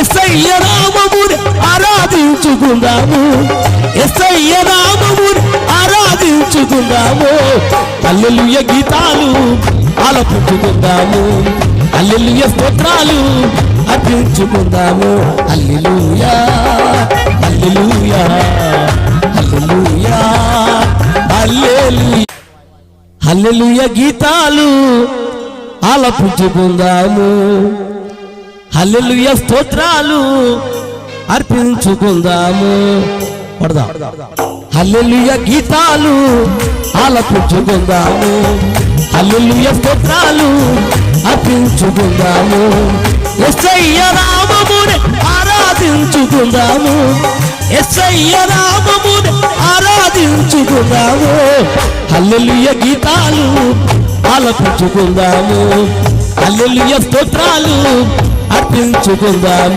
యేసయ్య నామమును ఆరాధించుకుందాము, యేసయ్య నామమును ఆరాధించుకుందాము. హల్లెలూయా గీతాలు ఆలపించుకుందాము, హల్లెలూయా స్తోత్రాలు అర్పించుకుందాము. హల్లెలూయా హల్లెలూయా హల్లెలూయా హల్లెలూయా హల్లెలూయా గీతాలు ఆలపించుకుందాము, హల్లెలూయా స్తోత్రాలు అర్పించుకుందాము. పడదాం. హల్లెలూయా గీతాలు ఆలపించుకుందాము, హల్లెలూయా స్తోత్రాలు అర్పించుకుందాము. యేసయ్య నామమును ఆరాధించుకుందాము, యేసయ్య నామమును ఆరాధించుకుందాము. హల్లెలూయా గీతాలు ఆలపించుకుందాము, హల్లెలూయా స్తోత్రాలు అర్పించుకుందాము.